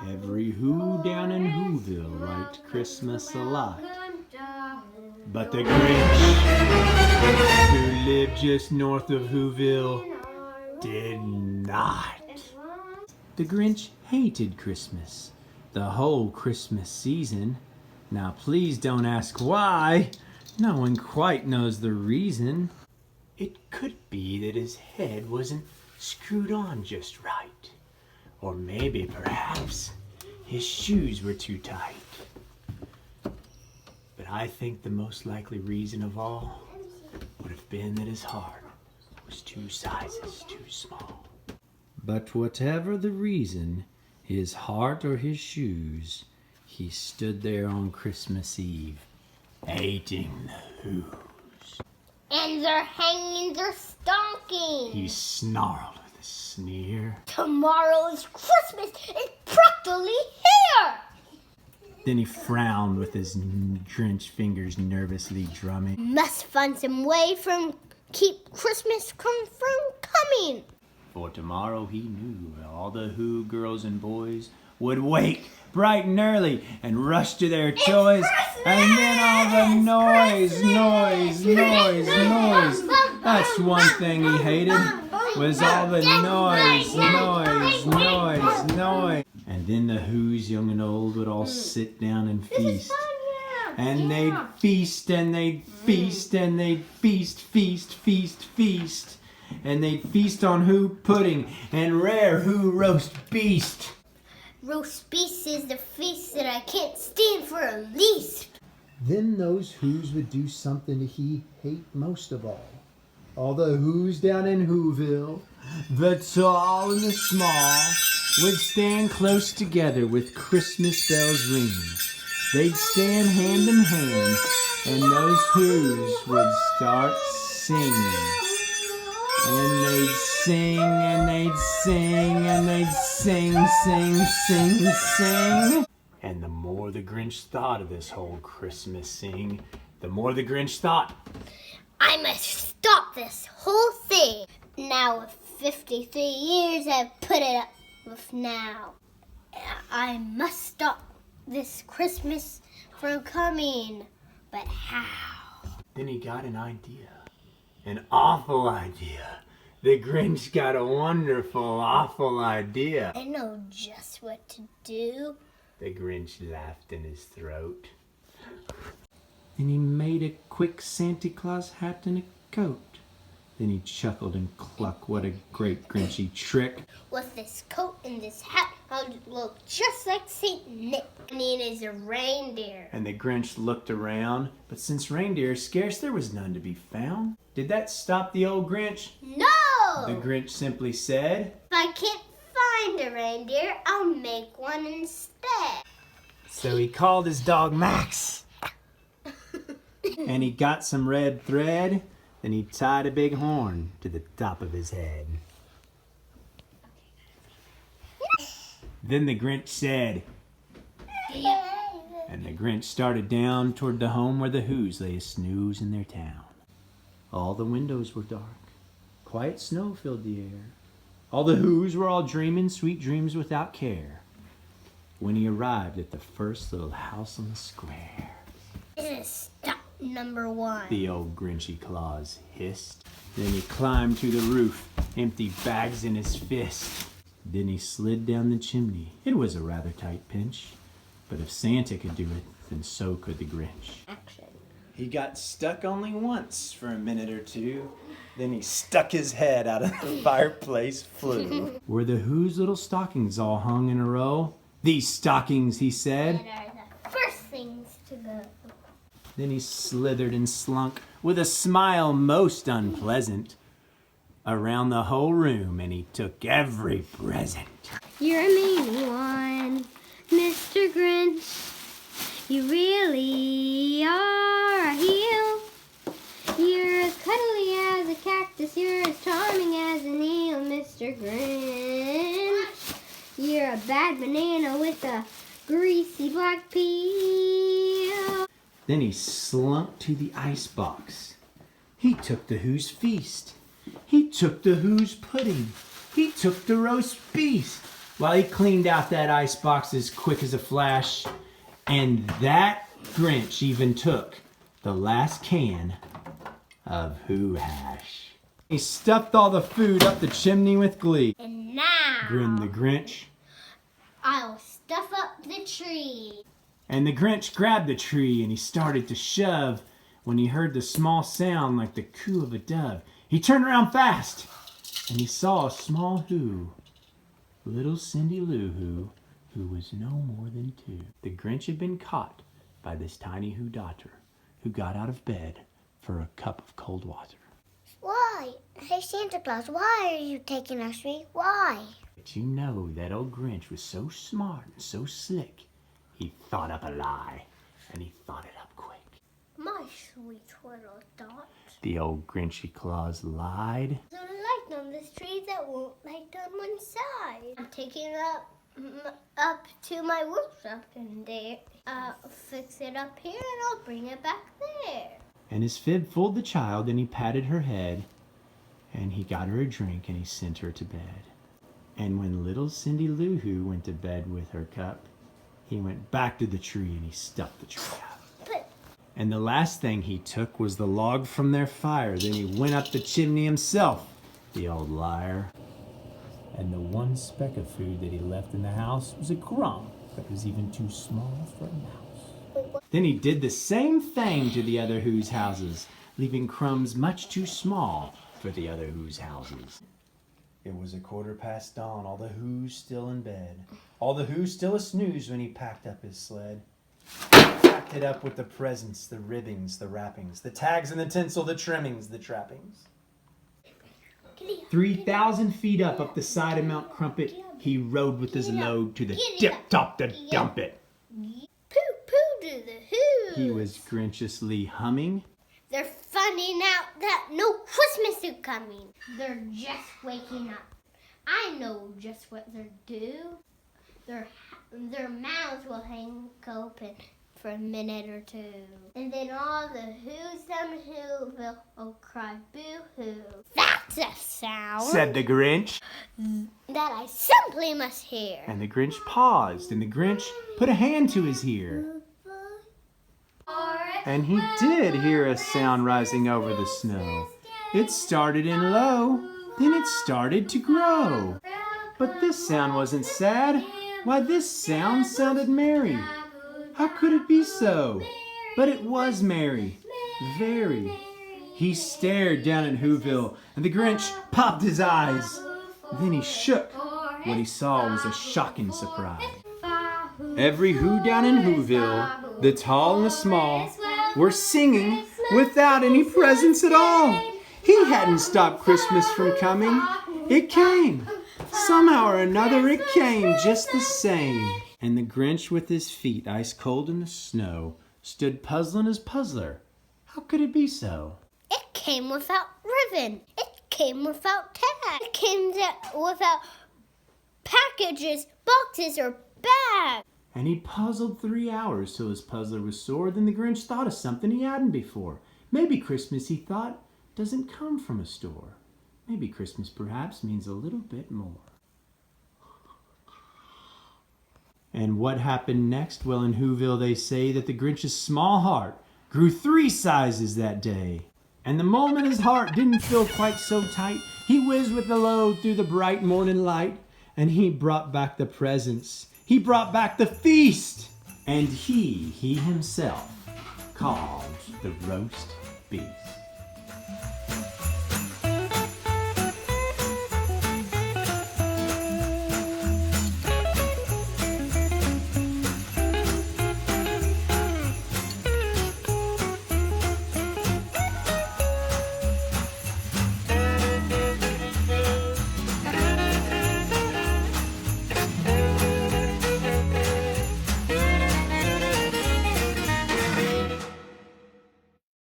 Every Who down in Whoville liked Christmas a lot. But the Grinch, who lived just north of Whoville, did not. The Grinch hated Christmas, the whole Christmas season. Now please don't ask why. No one quite knows the reason. It could be that his head wasn't screwed on just right. Or maybe, perhaps, his shoes were too tight. But I think the most likely reason of all would have been that his heart was 2 sizes too small. But whatever the reason, his heart or his shoes, he stood there on Christmas Eve, hating the Who's. And they're hanging their stockings. He snarled with a sneer. Tomorrow's Christmas is practically here. Then he frowned with his drenched fingers nervously drumming. Must find some way from keep Christmas from coming. For tomorrow he knew all the Who girls and boys would wake bright and early and rush to their toys. And then all the noise. That's one thing he hated, was all the noise. And then the Who's, young and old, would all sit down and feast. And they'd feast and they'd feast and they'd feast. And they'd feast on Who pudding and rare Who roast beast. Roast beast is the feast that I can't stand for the least. Then those Who's would do something that he hate most of all. All the Who's down in Whoville, the tall and the small, would stand close together with Christmas bells ringing. They'd stand hand in hand, and those Who's would start singing. And they'd sing, and they'd sing, and they'd sing. And the more the Grinch thought of this whole Christmas sing, the more the Grinch thought, I must stop this whole thing. Now with 53 years I've put it up with now. I must stop this Christmas from coming. But how? Then he got an idea. An awful idea. The Grinch got a wonderful, awful idea. I know just what to do. The Grinch laughed in his throat. Then he made a quick Santa Claus hat and a coat. Then he chuckled and clucked, what a great Grinchy trick. With this coat and this hat, I'll look just like Saint Nick. My name is a reindeer. And the Grinch looked around, but since reindeer scarce there was none to be found. Did that stop the old Grinch? No! The Grinch simply said, If I can't find a reindeer, I'll make one instead. So he called his dog Max. And he got some red thread. Then he tied a big horn to the top of his head. Then the Grinch said, and the Grinch started down toward the home where the Who's lay a snooze in their town. All the windows were dark. Quiet snow filled the air. All the Who's were all dreaming sweet dreams without care. When he arrived at the first little house on the square. This is stop number 1. The old Grinchy Claus hissed. Then he climbed to the roof, empty bags in his fist. Then he slid down the chimney. It was a rather tight pinch, but if Santa could do it, then so could the Grinch. Action. He got stuck only once for a minute or two. Then he stuck his head out of the fireplace flue. Were the Who's little stockings all hung in a row? These stockings, he said. That are the first things to go. Then he slithered and slunk with a smile most unpleasant around the whole room, and he took every present. You're a mean one, Mr. Grinch. You really are a heel. You're as cuddly as a cactus. You're as charming as an eel, Mr. Grinch. You're a bad banana with a greasy black peel. Then he slunk to the icebox. He took the Who's feast. He took the Who's pudding. He took the roast beast. while he cleaned out that icebox as quick as a flash. And that Grinch even took the last can of Who Hash. He stuffed all the food up the chimney with glee. And now, Grinned the Grinch. I'll stuff up the tree. And the Grinch grabbed the tree and he started to shove when he heard the small sound like the coo of a dove. He turned around fast and he saw a small Who, little Cindy Lou Who was no more than 2. The Grinch had been caught by this tiny Who daughter who got out of bed for a cup of cold water. Why? Hey, Santa Claus, why are you taking us free? Why? But you know that old Grinch was so smart and so slick, he thought up a lie, and he thought it up quick. My sweet little dot. The old Grinchy Claus lied. There's a light on this tree that won't light on one side. I'm taking it up to my workshop and there. I'll fix it up here and I'll bring it back there. And his fib fooled the child, and he patted her head, and he got her a drink, and he sent her to bed. And when little Cindy Lou Who went to bed with her cup, he went back to the tree and he stuffed the tree out. And the last thing he took was the log from their fire. Then he went up the chimney himself, the old liar. And the one speck of food that he left in the house was a crumb that was even too small for a mouse. Then he did the same thing to the other Who's houses, leaving crumbs much too small for the other Who's houses. It was 1:15 dawn, all the Who's still in bed. All the Who's still a snooze when he packed up his sled. Packed it up with the presents, the ribbons, the wrappings, the tags and the tinsel, the trimmings, the trappings. 3,000 feet up the side of Mount Crumpet, he rode with his load to the tip-top to dump it. Pooh-pooh to the Who. He was grinchiously humming. They're finding out that no Christmas is coming. They're just waking up. I know just what they'll do. Their mouths will hang open for a minute or two. And then all the Who's down Whoville will cry boo-hoo. That's a sound, Said the Grinch. that I simply must hear. And the Grinch paused, and the Grinch put a hand to his ear. And he did hear a sound rising over the snow. It started in low, then it started to grow. But this sound wasn't sad. Why, this sound sounded merry. How could it be so? But it was merry, very. He stared down at Whoville, and the Grinch popped his eyes. Then he shook. What he saw was a shocking surprise. Every Who down in Whoville, the tall and the small, were singing without any presents at all. He hadn't stopped Christmas from coming. It came. Somehow or another it came just the same. And the Grinch with his feet ice cold in the snow stood puzzling as puzzler. How could it be so? It came without ribbon. It came without tag. It came without packages, boxes, or bags. And he puzzled 3 hours till his puzzler was sore. Then the Grinch thought of something he hadn't before. Maybe Christmas, he thought, doesn't come from a store. Maybe Christmas perhaps means a little bit more. And what happened next? Well, in Whoville they say that the Grinch's small heart grew 3 sizes that day. And the moment his heart didn't feel quite so tight, he whizzed with the load through the bright morning light. And he brought back the presents. He brought back the feast. And he himself called the roast beast.